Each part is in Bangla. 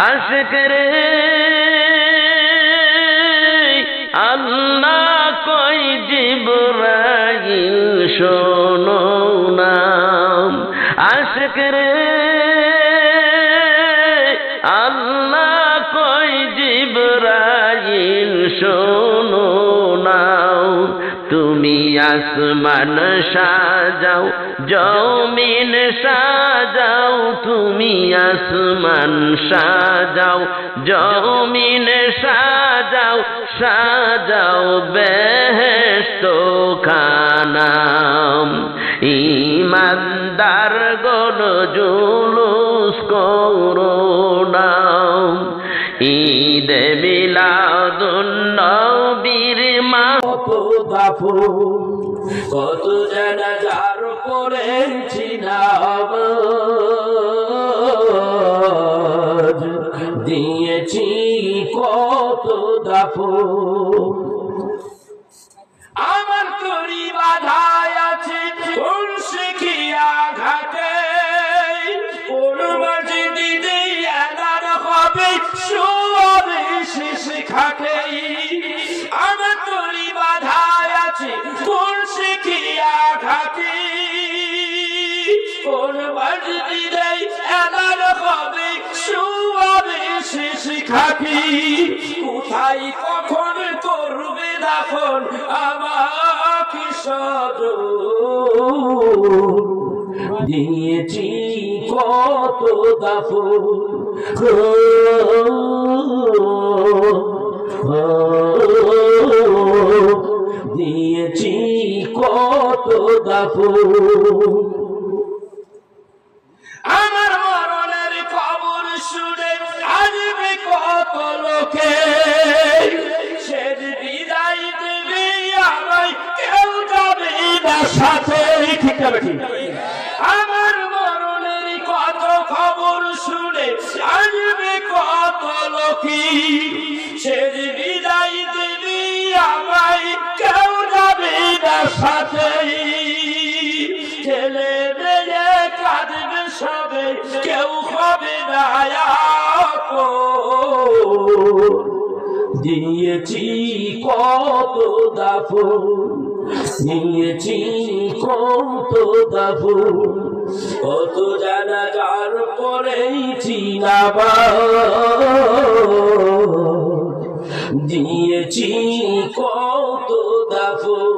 আশিক রে আল্লাহ কই জিবরাইল শোনো না, আশিক রে আল্লাহ কই জিবরাইল শোনো না। তুমি আসমান সাজাও জমিন সাজাও, তুমি আসমান সাজাও জমিন সাজাও, সাজাও বেহেশত খানা। ইমানদার গণ জুলুস করো না, ঈদে মিলাদুন নবীর কত জানাজার পড়েছি নামাজ, দিয়েছি কত দাফন। আমার তরি বাধায় আছে কোন শিখিয়া ঘাটে, কোন মসজিদে আদার হবে শুয়াবে শেষ খাটে। আমার তরি বাধায় আছে কোন শিখিয়া ঘাটে, কোন মসজিদে আদার হবে শুয়াবে শেষ খাটে। কোথায় কখন করবে দাফন আমাকে সদর, দিয়েছি কত দাফন। দিয়েছি কত দাফন। আমার মরণের খবর শুনে আসবে কত লোকে, শেষ বিদায় দেবে আমায়, কেউ যাবে না সাথে। ঠিক আছে, আমার মরণের কত খবর শুনে আসবে কত লোকে, শেষ বিদায় দেবে আমায়, কেউ যাবে না সাথে। ছেলে মেয়ে কাঁদবে সবে, কেউ হবে না আপন। দিয়েছি কত দাফন, দিয়েছি কত দাফন। কত জানাজার পড়েছি নামাজ, দিয়েছি কত দাফন।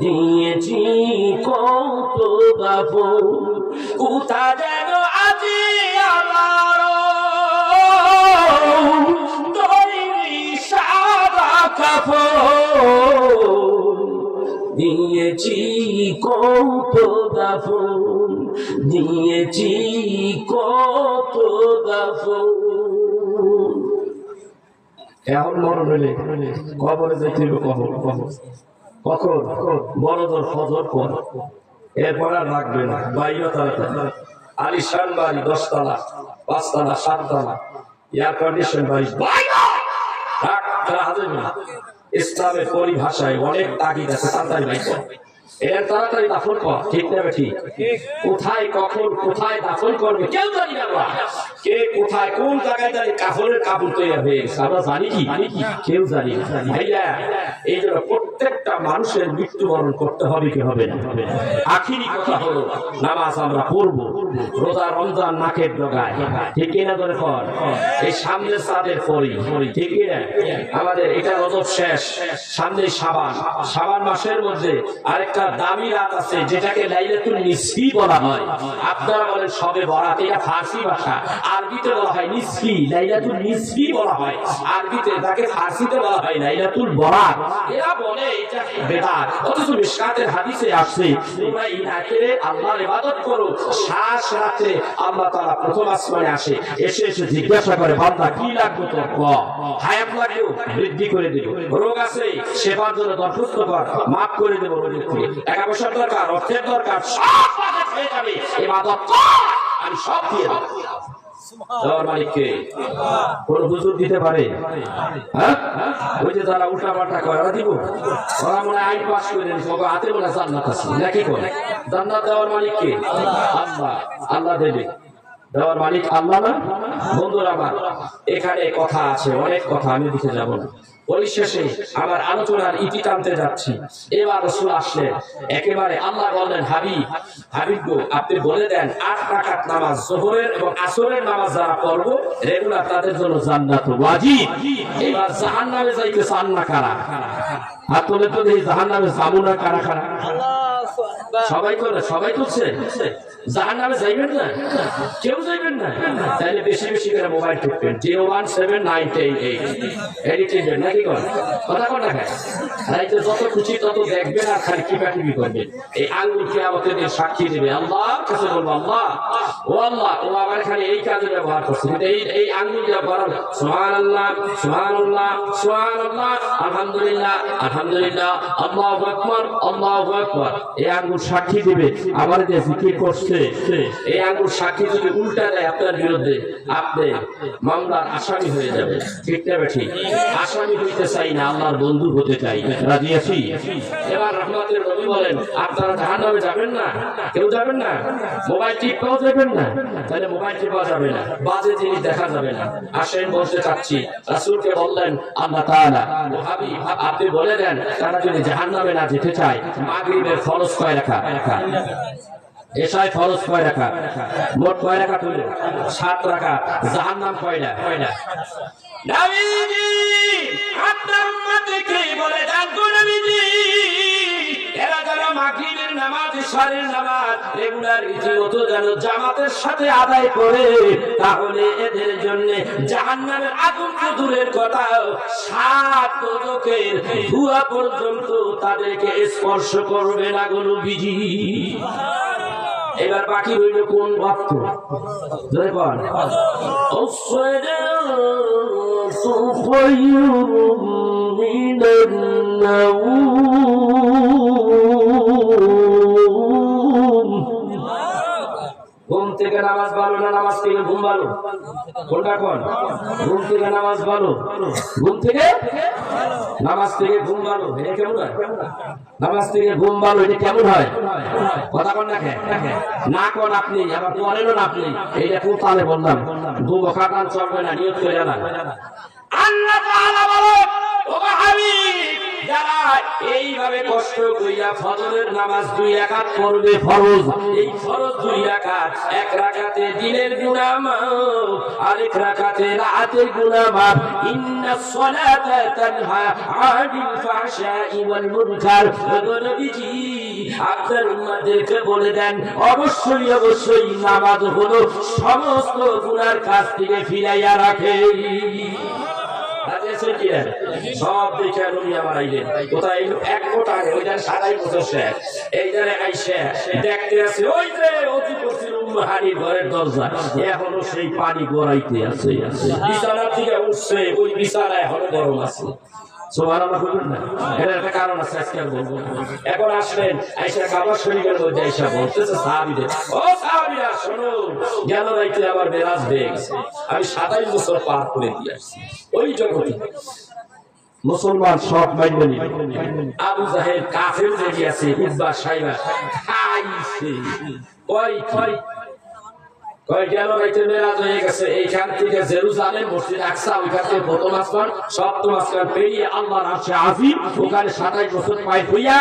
দিয়েছি কত দাফন। কোথা যেন আজি আমার তৈরি সাদা কাপড়, দিয়েছি কত দাফন, দিয়েছি কত দাফন। এখন মরণ হইলে কবরে যেতে কখন কখন বড়দর ফজর পর, এরপর আর রাখবে না। বাইরে তারা আলিশান বাড়ি 10 তলা 5 তলা 7 তলা এয়ার কন্ডিশন বাড়ি, ইসলামের পরিভাষায় অনেক তাগিদ আছে। তাড়াতাড়ি ভাই এর তাড়াতাড়ি দাফন কর, ঠিক না ঠিক? কোথায় কখন কোথায় দাফন করবে কেউ জানি না। কে কোথায় কোন জায়গায় জানি কাফনের কাপড় তৈরি হয়ে গেছে, আমরা জানি কি কেউ জানি না। ভাইয়া এই জন্য প্রত্যেকটা মানুষের মৃত্যুবরণ করতে হবে কি হবে না? আখিরি কথা হলো নামাজ আমরা পড়বো, রোজা রমজান নাকের ডগায়, ঠিক না? ধরে কর এই সামনের সাদের পরি, ঠিক না? আমাদের এটা রজব শেষ, সামনে শাবান, শাবান মাসের মধ্যে আরেকটা দামি রাত আছে যেটাকে লাইলাতুল নিসফি বলা হয়। আপনারা বলেন শবে বরাত, এটা ফার্সি ভাষা, আরবিতে বলা হয় নিসফি, লাইলাতুল নিসফি বলা হয় আরবিতে, তাকে ফার্সিতে বলা হয় লাইলাতুল বরাত। এরা বলে এটা বেদাত, অথচ মিশকাতের হাদিসে আসছে তোমরা এই রাতে আল্লাহর ইবাদত করো। শেষ রাতে আল্লাহ তাআলা প্রথম আসমানে আসে, এসে জিজ্ঞাসা করে বান্দা কি লাগবে তোর, হায়াত লাগবে বৃদ্ধি করে দেব, রোগ আছে সেবার জন্য দরখাস্ত কর, মাফ করে দেব, টাকা পয়সার দরকার, অর্থের দরকার, সব হয়ে যাবে, ইবাদত কর, আমি সব দিয়ে দেব। দেওয়ার মালিককে কোন হুজুর দিতে পারে? হ্যাঁ, ওই যে যারা উল্টা পাল্টা করে ওরা দিব? ওরা মনে আইন পাস করে সব হাতে মনে জান্নাত আছে নাকি? করে জান্নাত দেওয়ার মালিককে আল্লাহ। আল্লাহ দেবে, দেওয়ার মালিক আল্লাহ না? বন্ধুরা আমার, এখানে কথা আছে, অনেক কথা, আমি দিতে যাব না। পরিশেষে আমার আলোচনার ইতি টানতে যাচ্ছি। এবার রাসূল আসলেন, একেবারে আল্লাহ বললেন, হাবিব গো, আপনি বলে দেন 8 রাকাত নামাজ, যোহরের এবং আসরের নামাজ যারা পড়বো রেগুলার, তাদের জন্য জান্নাত ওয়াজিব। এবার জাহান্নামে যাইতে চান না কারা? হাত তুলে তো দেখি, জাহান্নামে যাবো না কারা কারা? সবাই করে, সবাই করছে। জাহান্নামে যাইবেন না? কেউ যাইবেন না? তাহলে বেশি বেশি করে মোবাইল টিপবেন, 0179888 নাকি কর কথা কর না খায় রাইতে যত খুশি তত দেখবেন আর খালি টিপাটিপি করবেন। এই আঙ্গুল কিয়ামতের দিন সাক্ষী দেবে, আল্লাহর কাছে বলবো, আল্লাহ ও আল্লাহ, ও আমার খালি এই কাজে ব্যবহার করছে, কিন্তু এই আঙ্গুল ব্যবহার, সুবহানাল্লাহ সুবহানাল্লাহ সুবহানাল্লাহ, আলহামদুলিল্লাহ আলহামদুলিল্লাহ, আল্লাহু আকবার আল্লাহু আকবার। এই আঙ্গুল সাক্ষী দিবে আমার যে জিকির করছে। এই আঙ্গুল সাক্ষী যদি উল্টা দেয় আপনার বিরুদ্ধে, আপনি মামলার আসামি হয়ে যাবে। ঠিক না ঠিক? আসামি হইতে চাই না, আল্লাহর বন্ধু হতে চাই। রাজি আছি? এবার রহমতের নবী বলেন, আপনারা জাহান্নামে যাবেন না? কেউ যাবেন না? মোবাইল টিপাও যাবেন না? তাহলে মোবাইল টিপাও যাবে না, বাজে জিনিস দেখা যাবে না। আসেন বলতে চাচ্ছি, রাসূলকে বললেন আল্লাহ তাআলা, ও হাবিব, আপনি বলে দেন তারা যদি জাহান্নামে না যেতে চায়, মাগরিবের ফরজ কয় রাকাত? এশায় ফরজ কয় রাকাত? মোট কয় রাকাত হলো? 7 রাকাত। জাহান্নাম কয়টা? নবীজি আপনার উম্মতকে বলে দেন, গো নবীজি, এরা যারা মাগরিবের নামাজ, ইশারের নামাজ রেগুলার রীতিমতো যেন জামাতের সাথে আদায় করে, তাহলে এদের জন্য জাহান্নামের আগুন তো দূরের কথা, 7 দোজখের ধোঁয়া পর্যন্ত তাদেরকে স্পর্শ করবে না গো নবীজি। এবার বাকি রইল কোন ভক্ত? জয় বল, ঘুম থেকে নামাজ ভালো না নামাজ থেকে ঘুম ভালো? কোনটা কোন? ঘুম থেকে নামাজ ভালো, ঘুম থেকে নামাজ থেকে ঘুম ভালো। এটা কেমন হয়? নামাজ থেকে ঘুম ভালো, এটা কেমন হয়? কথা কোন না না কোন? আপনি আবার বলেন না, আপনি এইটা কোন তালে বললাম? ঘুম খাটান চলবে না, নিয়ত করে না। আল্লাহ তাআলা বলেন, ও হাবিব, যারা এইভাবে কষ্ট কইরা ফজরের নামাজ 2 রাকাত পড়বে ফরজ, এই ফরজ 2 রাকাত, 1 রাকাতে দিনের গুনাহ মাফ, আরেক রাকাতে রাতের গুনাহ মাফ। ইন্নাস সালাতা তানহা আনিল ফাহশাই ওয়াল মুনকার। নবীজি আপনার উম্মতদেরকে বলে দেন, অবশ্যই অবশ্যই নামাজ হলো সমস্ত গুনার কাছ থেকে ফিরাইয়া রাখে। সব দেখে নবী আমার আইলেন, কোথায়? এক কোটা ওইখানে 27 বছর শেষ, এইখানে আইসে দেখতে আছে ওই যে অতি করছিল উম্মাহানির ঘরের দরজা, এখনো সেই পানি গড়াইতে আছে। বিছানা থেকে উঠছে, ওই বিছানা এখনো গরম আছে। সুবহানাল্লাহ বলুন না, এর একটা কারণ আছে, আজকে বলবো। এখন আসলেন আয়েশা কাবা শরীফের মধ্যে আয়েশা বলতেছে সাহাবীদের, ও সাহাবীরা শোনো, গেল রাইতে আবার মেরাজ হয়ে গেছে, আমি 27 বছর পার করে দিয়ে আসছি। ওই জগতে মুসলমান সব মাইনে নিল। আবু জাহেল কাফের যে আছে, উতবা সাইবা খাইছে। কয় গেল রাইতে মেরাজ হয়ে গেছে, এইখান থেকে জেরুজালেম মসজিদ আকসা, ওইখান থেকে প্রথম আসমান, সপ্তম আসমান পেরিয়ে আল্লাহর আরশে আজিম, ওখানে 27 বছর পায় হইয়া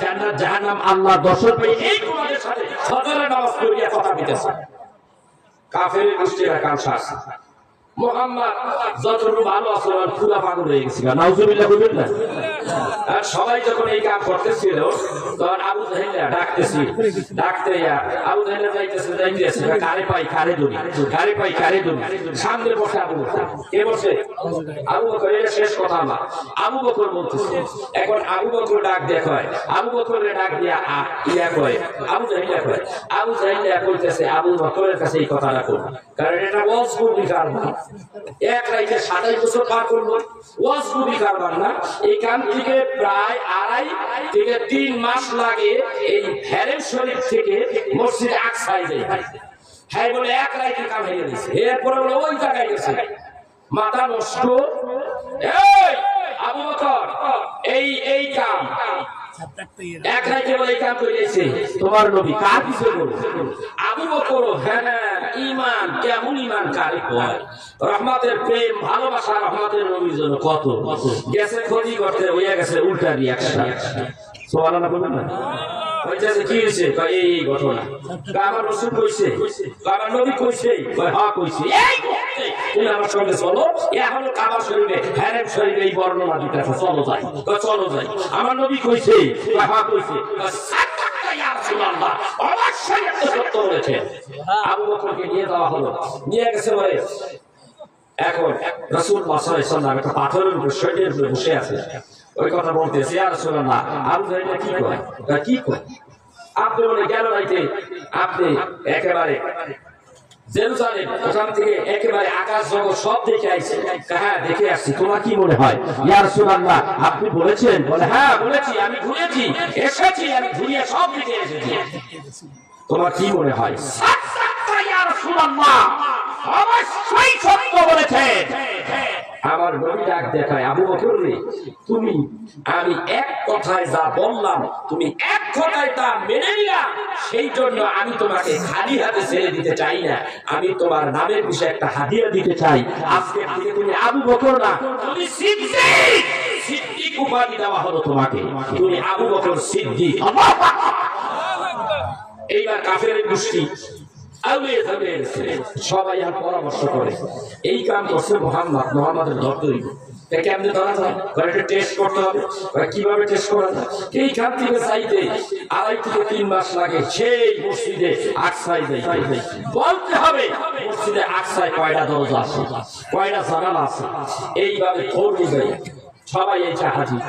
জান্নাত জাহান্নাম আল্লাহ দর্শন পেয়ে এই তোমাদের সাথে ফজরের নামাজ পড়িয়া কথা দিতেছে। কাফের গোষ্ঠীরা কালসাস মুহাম্মদ যতটুকু ভালো আচরণ পুরা পাগল হয়ে গেছিল, নাউজুবিল্লাহ বলবেন না। আর সবাই যখন এই কাজ করতেছিল, তখন আবু জাহেল ডাকতে আবু জাহেল যাইতেছে কারে পাই কারে ধরি, কারে পাই কারে ধরি। সামনে বসে আবু বকর, কে বসে? আবু বকর। এটা শেষ কথা আমার, আবু বকর বলতেছে। এখন আবু বকর ডাক দেখায়, আবু বকরের ডাক দিয়া ইয়া কয়, আবু জাহেল কয়, আবু জাহেল কইতেছে আবু বকরের কাছে এই কথাটা করব, কারণ এটা ওয়াজগুবি কারবার। এক রাইতে 27 বছর পার করলো, ওয়াজগুবি কারবার না। এইখান থেকে প্রায় 2.5 থেকে 3 মাস লাগে এই হেরেম শরীফ থেকে মসজিদে আকসায় যায়। হ্যাঁ বলে এক রাইতে কাম হয়ে গেছে, এরপরে বলে ওই জায়গায় গেছে, মাথা নষ্ট। এই আবু বকর এই কাম এক রাইতে বলে এই কাম করে গেছে তোমার নবী, কার কিছু বলো? আবু বকর হ্যাঁ ঈমান, কেমন ঈমান কারে কয়? রহমতের প্রেম ভালোবাসা রহমতের নবীর জন্য কত গেছে ক্ষতি করতে, হইয়া গেছে উল্টা রিয়াকশন। সুবহানাল্লাহ বলবেন না? কইতেছে কি হইছে? কয় এই ঘটনা। কয় আমার রাসূল কইছে, কয় আমার নবী কইছে, কয় হ্যাঁ কইছে। এই করতে তুমি আমার সঙ্গে চলো, এখন কাবা শরীফে হারাম শরীফে এই বর্ণনা দিতেছে, চলো যাই। কয় চলো যাই। আমার নবী কইছে, কয় হ্যাঁ কইছে। কয় সাদাকা ইয়া রাসূলুল্লাহ, অবশ্যই আপনি সত্য বলেছেন। আবু বকরকে নিয়ে যাওয়া হলো, নিয়ে গেছে বলে এখন রাসূলুল্লাহ সাল্লাল্লাহু আলাইহি ওয়াসাল্লাম একটা পাথরের উপর শরীরের উপরে বসে আছে, ওই কথা বলতেছে ইয়া রাসূলুল্লাহ। আবু জাহেল কি কয়? কি কয়? আপনি বলে গেল রাইতে আপনি একেবারে জেরুজালেম ওখান থেকে একেবারে আকাশ জগৎ সব দেখে আইছে। হ্যাঁ দেখে আসছি, তোমার কি মনে হয়? ইয়া রাসূলুল্লাহ আপনি বলেছেন? বলে হ্যাঁ বলেছি, আমি ঘুরেছি এসেছি, আমি ঘুরিয়ে সব দেখে এসেছি। তোমার কি মনে হয়? সাদাকা ইয়া রাসূলুল্লাহ, অবশ্যই সত্য বলেছেন। আমার নবী ডাক দেখায়, আবু বকর রে তুমি, আমি এক কথায় যা বললাম তুমি এক কথায় তা মেনে নিলা, সেই জন্য আমি তোমাকে খালি হাতে ছেড়ে দিতে চাই না, আমি তোমার নামের বিষয়ে একটা হাদিয়া দিতে চাই। আজকে থেকে তুমি আবু বকর না, তুমি সিদ্দিক। সিদ্দিক উপাধি দেওয়া হলো তোমাকে, তুমি আবু বকর সিদ্দিক। এইবার কাফেরের গোষ্ঠী সবাই আর পরামর্শ করে এই কাম করছে মোহাম্মদের দপ্তরি, কেমনে ধরা যায়? টেস্ট করতে হবে। কিভাবে টেস্ট করা যায়? এইখান থেকে চাইতে 2.5 থেকে 3 মাস লাগে। সেই মসজিদে আকসায় বলতে হবে মসজিদে আকসায় কয়টা দরজা আছে, কয়টা জানালা আছে, এইভাবে খোঁজ বুঝাই সবাই এই হাজির।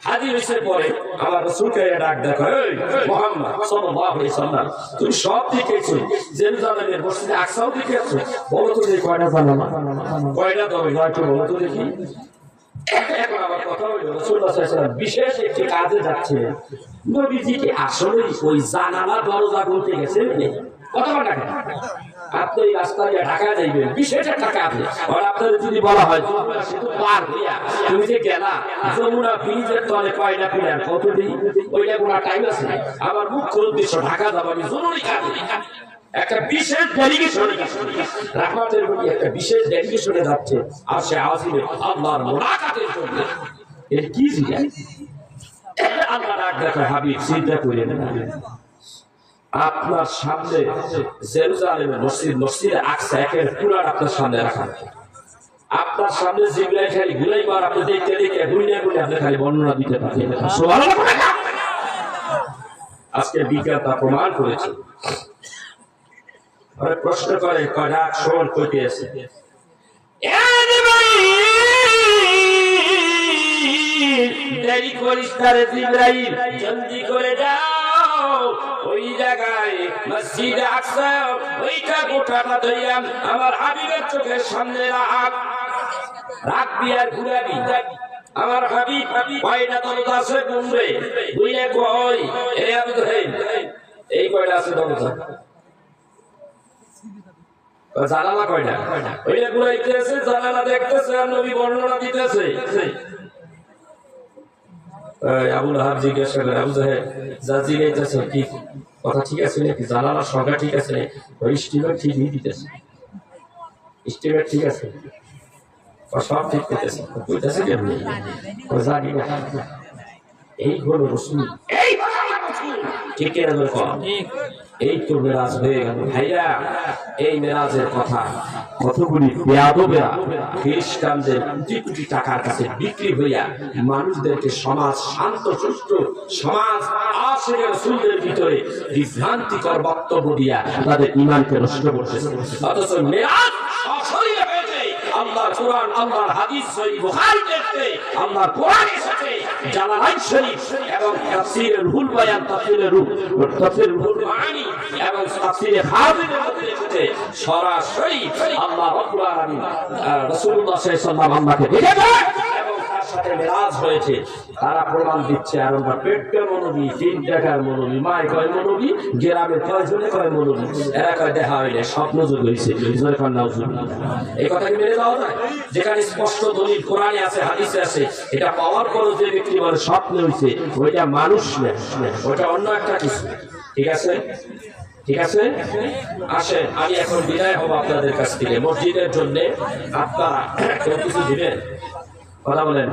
হাজির হয়েছে পরে আমার রাসূলকে ডাক দেখো, এই মুহাম্মদ সাল্লাল্লাহু আলাইহি সাল্লাম তুমি সব দেখেছো, জেরুজালেমের মসজিদে আকসাও দেখেছো, বলো তো যে কয়টা জানালা, কয়টা দরজা একটু বলো তো দেখি। এখন আবার কথা হলো রাসূলুল্লাহ সাল্লাল্লাহু আলাইহি ওয়াসাল্লাম বিশেষ একটি কাজে যাচ্ছিলেন, নবীজি কি আসলে ওই জানালা দরজা বলতে গেছেন? কথা বলা না, আপনি এই রাস্তা দিয়ে ঢাকা যাইবেন, বিশেষ একটা কাজ। আর আপনাদের যদি বলা হয় সেতু পার হইয়া তুমি যে গেলা যমুনা ব্রিজের তলে কয়টা পিলার, কত দিন, ওইটা কোনো টাইম আছে? আমার মুখ্য উদ্দেশ্য ঢাকা যাবার জরুরি কাজ, একটা বিশেষ ডেলিগেশনে রাহমাতের প্রতি একটা বিশেষ ডেলিগেশনে যাচ্ছে, আর সে আসবে আল্লাহর মুলাকাতের জন্য। এর কি জিজ্ঞাসা? আল্লাহ ডাক দেখো, হাবিব চিন্তা করেন না, আপনার সামনে জেরুজালেমের মসজিদে আকসা একের পুরান আপনার সামনে রাখা, আপনার সামনে জিবরাইল খালি ঘুরাইবার, আপনি দেখতে দেখে ঘুরিয়ে ঘুরিয়ে আপনি খালি বর্ণনা দিতে পারেন। আজকে বিজ্ঞান তা প্রমাণ করেছে। প্রশ্ন করে কয়টা শোন কইতে আছে, দেরি করিস না রে জিবরাইল, জলদি করে যাও ওই জায়গায় মসজিদে আকসা, ওইটা গোটাটা ধইয়া আমার হাবিবের চোখের সামনে রাখবি আর ঘুরাবি। আমার হাবিব কয়টা দরজা আছে গুনবে, বুঝলে কই এই কয়টা আছে দরজা, জানালা কয়টা, ওইটা ঘুরাইতেছে, জানালা দেখতেছে আর নবী বর্ণনা দিতেছে। আবু লাহাব জিজ্ঞাসা করে, আবু জাহেল যা জিজ্ঞাসা কি কথা ঠিক আছে নাকি, জানালার সংখ্যা ঠিক আছে, ওই স্টিমার ঠিকই দিতেছে, স্টিমার ঠিক আছে, সব ঠিক করতেছে, কইতেছে কেমনি জানি না। এই হলো রাসূল, এই ঠিক কেন এই তো মেরাজ হয়ে গেল ভাইরা। এই মেরাজের কথা কতগুলি বেয়াদবেরা খ্রিস্টানদের কোটি কোটি টাকার কাছে বিক্রি হইয়া মানুষদেরকে সমাজ শান্ত সুষ্ঠ সমাজ আশিকের রাসূলের ভিতরে বিভ্রান্তিকর বক্তব্য দিয়া তাদের ঈমানকে নষ্ট করতেছে। অথচ মেরাজ অশরীরে হয়েছে আল্লাহর কোরআন, আল্লাহর হাদিস, সহিহ বুখারী দেখতে আল্লাহর কোরআন এসেছে, জালালাইন শরীফ এবং তাফসীরে রুহুল বায়ান, তাফসীরে রুহুল মাআনি এবং তাফসীরে হাযিরের মধ্যে এসেছে সরাসরি আল্লাহ রাব্বুল আলামিন রাসূলুল্লাহ সাল্লাল্লাহু আলাইহি ওয়াসাল্লাম আমাকে দেখেছেন এবং তার সাথে মেরাজ হয়েছে, তারা প্রমাণ দিচ্ছে। আর আমরা পেট্টে মৌলবী, 3 টাকার মৌলবী, মায় কয় মৌলবী, গ্রামে কয়জনে কয় মৌলবী, এরা কয় দেখা হইলে স্বপ্ন যোগ হয়েছে। এই কথা কি মেনে দেওয়া যায়? যেখানে স্পষ্ট দলিল কোরআনে আছে, হাদিসে আছে, এটা পাওয়ার পরও যে ব্যক্তি বলে স্বপ্ন হয়েছে, ওইটা মানুষ না, ওইটা অন্য একটা কিছু। ঠিক আছে, ঠিক আছে, আসেন আমি এখন বিদায় হব আপনাদের কাছ থেকে। মসজিদের জন্য আপনারা কেউ কিছু দিবেন? কথা বলেন।